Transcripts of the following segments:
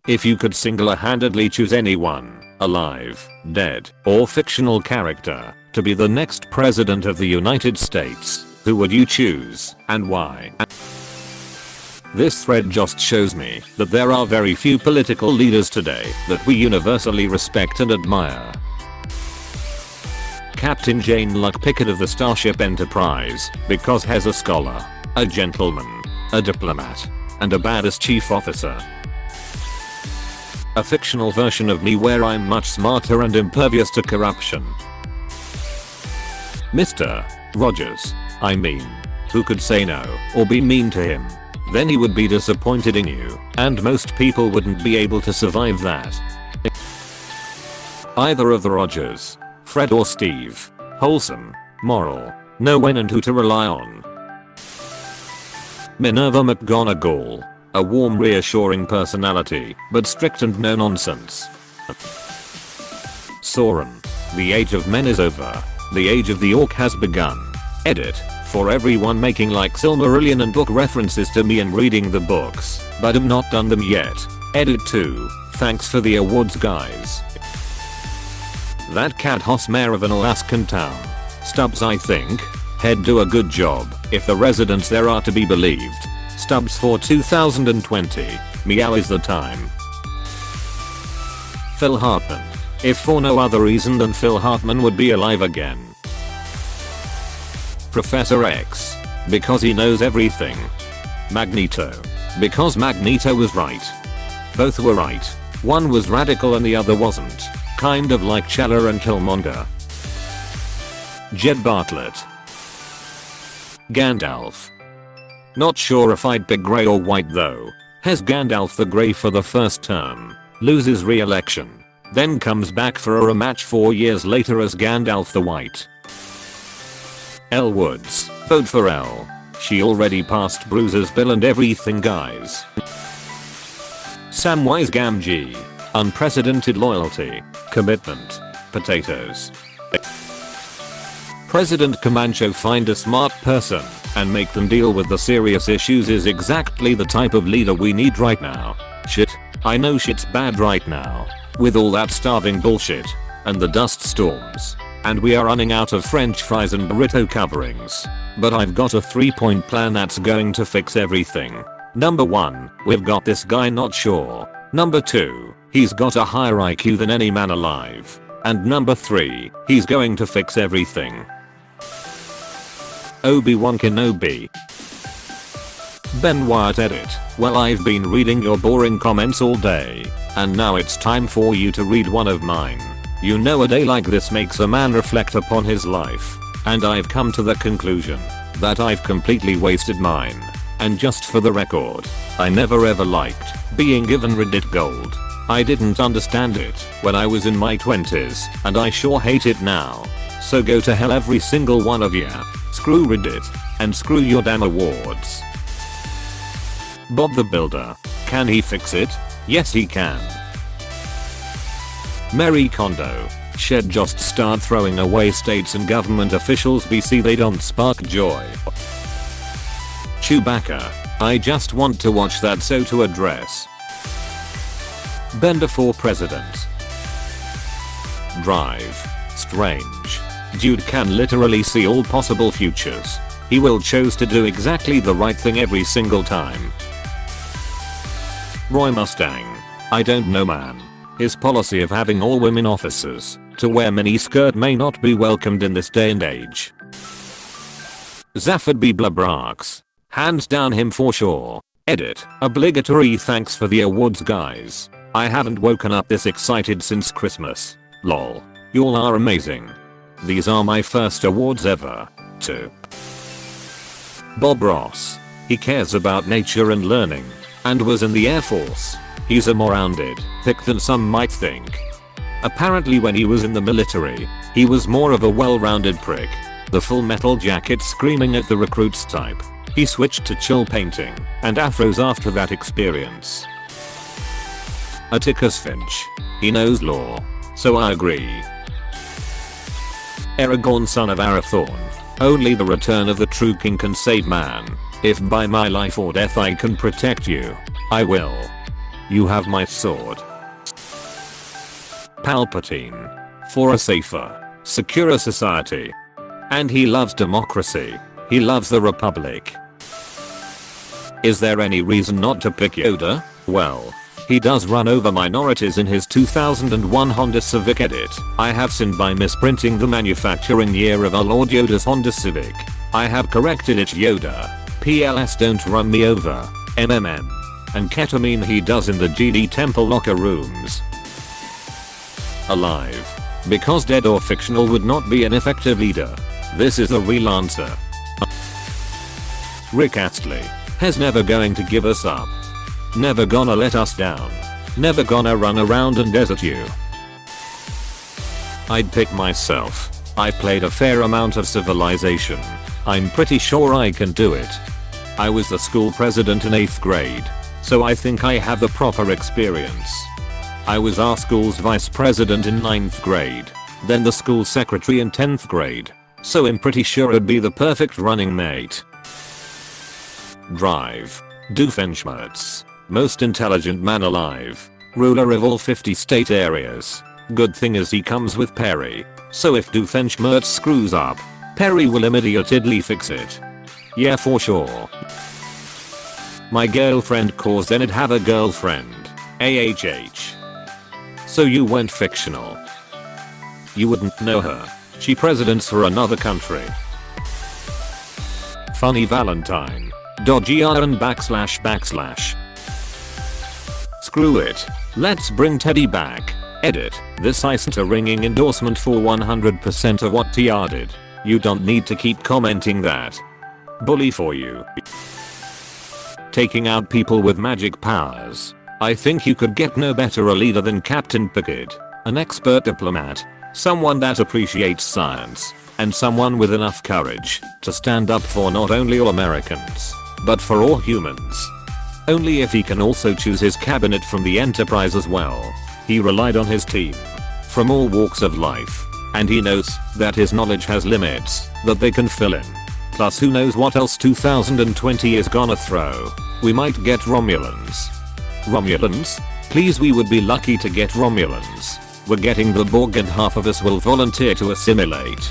If you could single-handedly choose anyone, alive, dead, or fictional character, to be the next president of the United States, who would you choose, and why? This thread just shows me that there are very few political leaders today that we universally respect and admire. Captain Jane Luck Pickett of the Starship Enterprise, because he's a scholar, a gentleman, a diplomat, and a badass chief officer. A fictional version of me where I'm much smarter and impervious to corruption. Mr. Rogers, I mean, who could say no or be mean to him? Then he would be disappointed in you, and most people wouldn't be able to survive that. Either of the Rogers, Fred or Steve, wholesome, moral, know when and who to rely on. Minerva McGonagall, a warm reassuring personality, but strict and no nonsense. Sauron, the age of men is over, the age of the orc has begun. Edit, for everyone making like Silmarillion and book references to me and reading the books, but I'm not done them yet. Edit 2, thanks for the awards guys. That cat hoss mayor of an Alaskan town, Stubbs I think, he'd do a good job if the residents there are to be believed. Stubbs for 2020, meow is the time. Phil Hartman, if for no other reason than Phil Hartman would be alive again. Professor X, because he knows everything. Magneto, because Magneto was right. Both were right. One was radical and the other wasn't, kind of like Cheddar and Killmonger. Jed Bartlett. Gandalf. Not sure if I'd pick grey or white though. Has Gandalf the Grey for the first term, loses re-election, then comes back for a rematch 4 years later as Gandalf the White. Elle Woods, vote for Elle. She already passed Bruiser's bill and everything guys. Samwise Gamgee, unprecedented loyalty, commitment, potatoes. President Comancho, find a smart person and make them deal with the serious issues is exactly the type of leader we need right now. Shit, I know shit's bad right now, with all that starving bullshit, and the dust storms, and we are running out of french fries and burrito coverings. But I've got a 3-point plan that's going to fix everything. Number 1, we've got this guy not sure. Number 2, he's got a higher IQ than any man alive. And number 3, he's going to fix everything. Obi-Wan Kenobi. Ben Wyatt edit. Well, I've been reading your boring comments all day, and now it's time for you to read one of mine. You know, a day like this makes a man reflect upon his life, and I've come to the conclusion that I've completely wasted mine. And just for the record, I never ever liked being given Reddit gold. I didn't understand it when I was in my 20s, and I sure hate it now. So go to hell every single one of ya. Screw Reddit, and screw your damn awards. Bob the Builder, can he fix it? Yes he can. Marie Kondo, should just start throwing away states and government officials BC they don't spark joy. Chewbacca, I just want to watch that Soto address. Bender for president. Drive, strange. Dude can literally see all possible futures. He will choose to do exactly the right thing every single time. Roy Mustang, I don't know man. His policy of having all women officers to wear miniskirt may not be welcomed in this day and age. Zaphod B. Blabrax, hands down him for sure. Edit, obligatory thanks for the awards guys. I haven't woken up this excited since Christmas. Lol. Y'all are amazing. These are my first awards ever, too. Bob Ross. He cares about nature and learning, and was in the Air Force. He's a more rounded pick than some might think. Apparently when he was in the military, he was more of a well-rounded prick. The Full Metal Jacket screaming at the recruits type. He switched to chill painting and afros after that experience. Atticus Finch. He knows law, so I agree. Aragorn, son of Arathorn. Only the return of the true king can save man. If by my life or death I can protect you, I will. You have my sword. Palpatine. For a safer, securer society. And he loves democracy. He loves the Republic. Is there any reason not to pick Yoda? Well, he does run over minorities in his 2001 Honda Civic edit. I have sinned by misprinting the manufacturing year of our Lord Yoda's Honda Civic. I have corrected it, Yoda. PLS don't run me over. MMM. And ketamine he does in the GD Temple locker rooms. Alive. Because dead or fictional would not be an effective leader. This is a real answer. Rick Astley. Has never going to give us up. Never gonna let us down. Never gonna run around and desert you. I'd pick myself. I've played a fair amount of Civilization. I'm pretty sure I can do it. I was the school president in 8th grade, so I think I have the proper experience. I was our school's vice president in 9th grade, then the school secretary in 10th grade, so I'm pretty sure I'd be the perfect running mate. Drive. Doofenshmirtz. Most intelligent man alive. Ruler of all 50 state areas. Good thing is he comes with Perry, so if Doofenshmirtz screws up, Perry will immediately fix it. Yeah, for sure. My girlfriend caused then I'd have a girlfriend. AHH. So you went fictional. You wouldn't know her. She presidents for another country. Funny Valentine. Dodgy iron / Screw it. Let's bring Teddy back. Edit. This isn't a ringing endorsement for 100% of what TR did. You don't need to keep commenting that. Bully for you. Taking out people with magic powers. I think you could get no better a leader than Captain Picard. An expert diplomat. Someone that appreciates science. And someone with enough courage to stand up for not only all Americans, but for all humans. Only if he can also choose his cabinet from the Enterprise as well. He relied on his team from all walks of life, and he knows that his knowledge has limits that they can fill in. Plus who knows what else 2020 is gonna throw. We might get Romulans. Romulans? Please, we would be lucky to get Romulans. We're getting the Borg and half of us will volunteer to assimilate.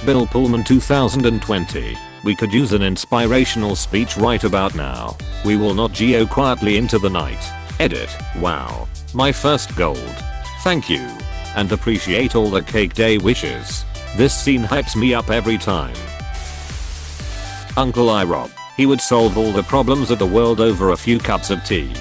Bill Pullman 2020. We could use an inspirational speech right about now. We will not geo quietly into the night. Edit. Wow. My first gold. Thank you. And appreciate all the cake day wishes. This scene hypes me up every time. Uncle Irob. He would solve all the problems of the world over a few cups of tea.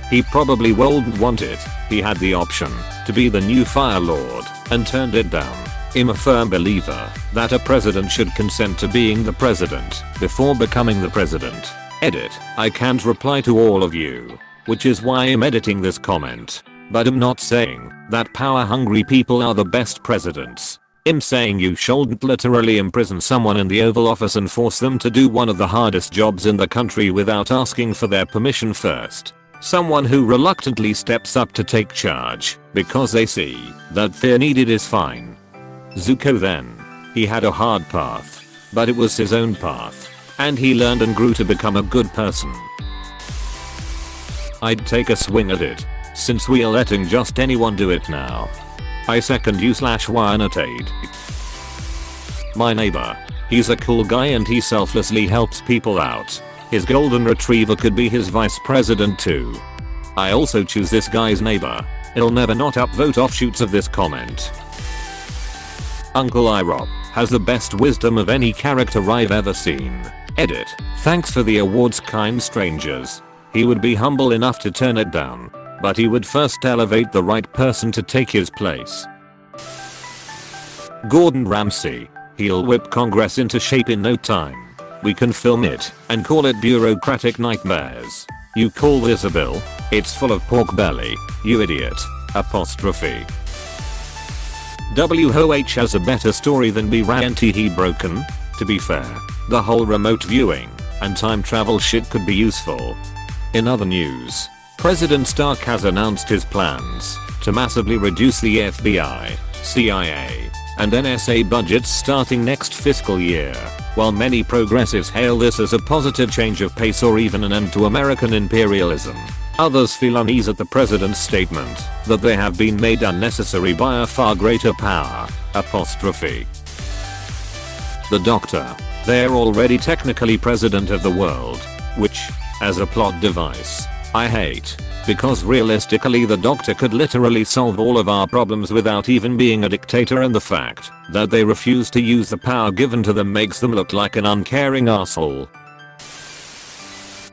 He probably wouldn't want it. He had the option to be the new Fire Lord and turned it down. I'm a firm believer that a president should consent to being the president before becoming the president. Edit. I can't reply to all of you, which is why I'm editing this comment. But I'm not saying that power hungry people are the best presidents. I'm saying you shouldn't literally imprison someone in the Oval Office and force them to do one of the hardest jobs in the country without asking for their permission first. Someone who reluctantly steps up to take charge because they see that fear needed is fine. Zuko then. He had a hard path, but it was his own path, and he learned and grew to become a good person. I'd take a swing at it, since we are letting just anyone do it now. I second you /Wyanatade. My neighbor. He's a cool guy and he selflessly helps people out. His golden retriever could be his vice president too. I also choose this guy's neighbor. It'll never not upvote offshoots of this comment. Uncle Irob has the best wisdom of any character I've ever seen. Edit. Thanks for the awards, kind strangers. He would be humble enough to turn it down, but he would first elevate the right person to take his place. Gordon Ramsay. He'll whip Congress into shape in no time. We can film it and call it bureaucratic nightmares. You call this a bill? It's full of pork belly, you idiot. Apostrophe. WHOH has a better story than He broken. To be fair, the whole remote viewing and time travel shit could be useful. In other news, President Stark has announced his plans to massively reduce the FBI, CIA, and NSA budgets starting next fiscal year. While many progressives hail this as a positive change of pace or even an end to American imperialism, Others feel unease at the president's statement that they have been made unnecessary by a far greater power. Apostrophe. The Doctor. They're already technically president of the world, which, as a plot device, I hate, because realistically the Doctor could literally solve all of our problems without even being a dictator, and the fact that they refuse to use the power given to them makes them look like an uncaring asshole.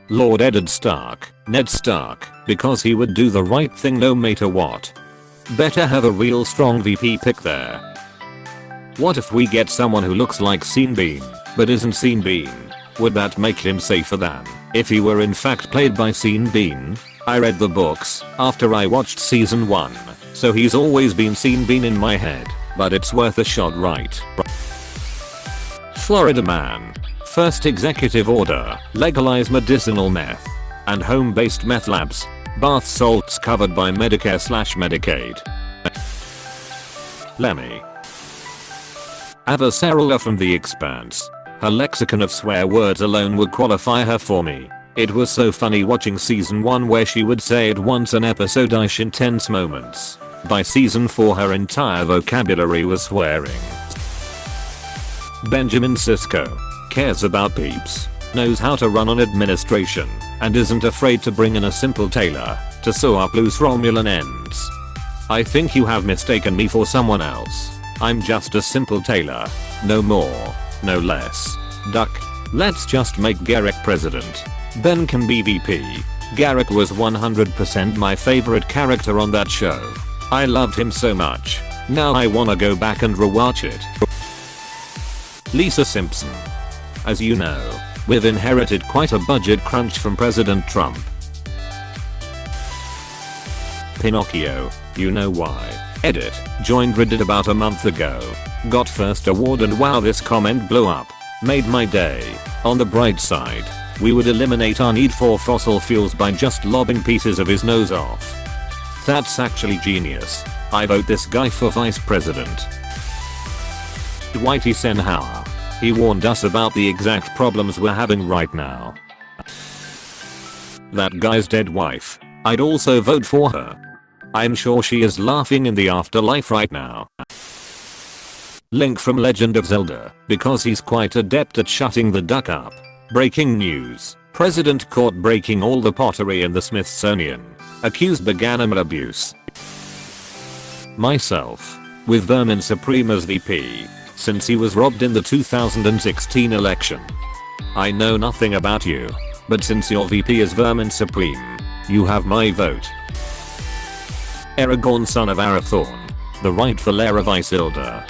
Lord Eddard Stark, Ned Stark, because he would do the right thing no matter what. Better have a real strong VP pick there. What if we get someone who looks like Sean Bean, but isn't Sean Bean? Would that make him safer than if he were in fact played by Sean Bean? I read the books after I watched season 1, so he's always been Sean Bean in my head, but it's worth a shot, right? Florida man. First executive order, legalize medicinal meth and home-based meth labs. Bath salts covered by Medicare/Medicaid. Lemmy. Avasarala from The Expanse. Her lexicon of swear words alone would qualify her for me. It was so funny watching season 1 where she would say it once an episode ish intense moments. By season 4 her entire vocabulary was swearing. Benjamin Sisko. Cares about peeps, knows how to run an administration, and isn't afraid to bring in a simple tailor to sew up loose Romulan ends. I think you have mistaken me for someone else. I'm just a simple tailor. No more, no less. Duck. Let's just make Garak president. Ben can be VP. Garak was 100% my favorite character on that show. I loved him so much. Now I wanna go back and rewatch it. Lisa Simpson. As you know, we've inherited quite a budget crunch from President Trump. Pinocchio. You know why. Edit. Joined Reddit about a month ago. Got first award and wow, this comment blew up. Made my day. On the bright side, we would eliminate our need for fossil fuels by just lobbing pieces of his nose off. That's actually genius. I vote this guy for vice president. Dwight Eisenhower. He warned us about the exact problems we're having right now. That guy's dead wife. I'd also vote for her. I'm sure she is laughing in the afterlife right now. Link from Legend of Zelda, because he's quite adept at shutting the duck up. Breaking news. President caught breaking all the pottery in the Smithsonian. Accused big animal abuse. Myself. With Vermin Supreme as VP. Since he was robbed in the 2016 election. I know nothing about you, but since your VP is Vermin Supreme, you have my vote. Aragorn, son of Arathorn. The rightful heir of Isildur.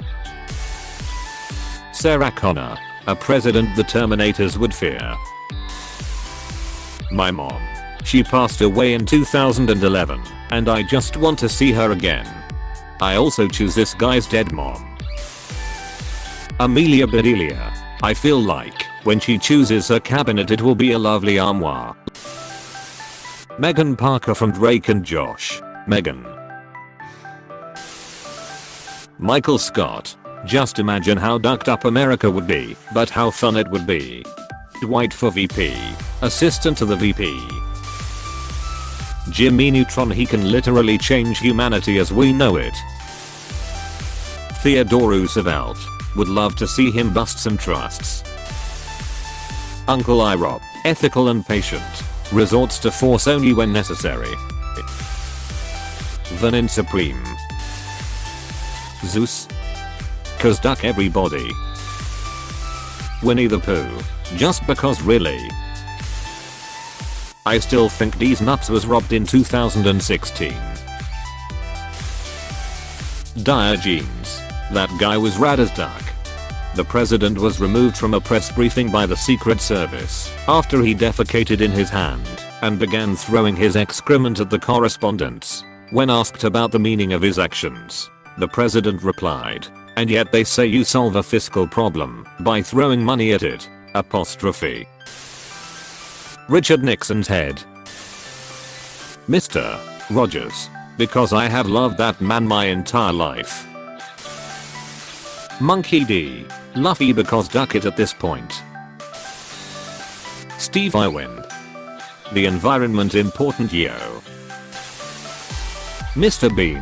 Sarah Connor. A president the Terminators would fear. My mom. She passed away in 2011, and I just want to see her again. I also choose this guy's dead mom. Amelia Bedelia. I feel like, when she chooses her cabinet it will be a lovely armoire. Megan Parker from Drake and Josh. Megan. Michael Scott. Just imagine how ducked up America would be, but how fun it would be. Dwight for VP. Assistant to the VP. Jimmy Neutron. He can literally change humanity as we know it. Theodore Roosevelt. Would love to see him bust some trusts. Uncle Irob. Ethical and patient. Resorts to force only when necessary. Vermin Supreme. Zeus. Cause duck everybody. Winnie the Pooh. Just because really. I still think these nuts was robbed in 2016. Diogenes. That guy was rad as duck. The president was removed from a press briefing by the Secret Service after he defecated in his hand and began throwing his excrement at the correspondents. When asked about the meaning of his actions, the president replied, "And yet they say you solve a fiscal problem by throwing money at it." Apostrophe. Richard Nixon's head. Mr. Rogers. Because I have loved that man my entire life. Monkey D. Luffy because duck it at this point. Steve Irwin. The environment important, yo. Mr. Bean.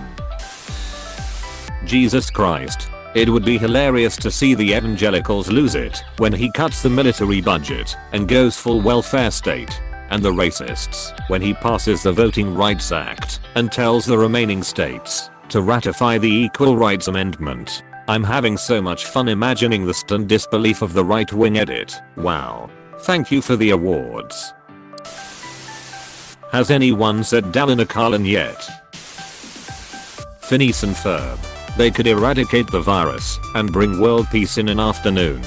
Jesus Christ. It would be hilarious to see the evangelicals lose it when he cuts the military budget and goes full welfare state. And the racists when he passes the Voting Rights Act and tells the remaining states to ratify the Equal Rights Amendment. I'm having so much fun imagining the stunned disbelief of the right-wing edit. Wow. Thank you for the awards. Has anyone said Dallin Carlin yet? Phineas and Ferb. They could eradicate the virus and bring world peace in an afternoon.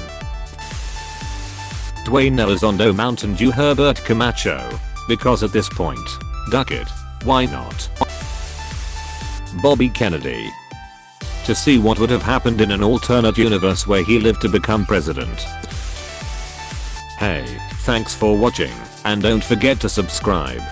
Dwayne Elizondo Mountain Dew Herbert Camacho. Because at this point, duck it. Why not? Bobby Kennedy. To see what would have happened in an alternate universe where he lived to become president. Hey, thanks for watching, and don't forget to subscribe.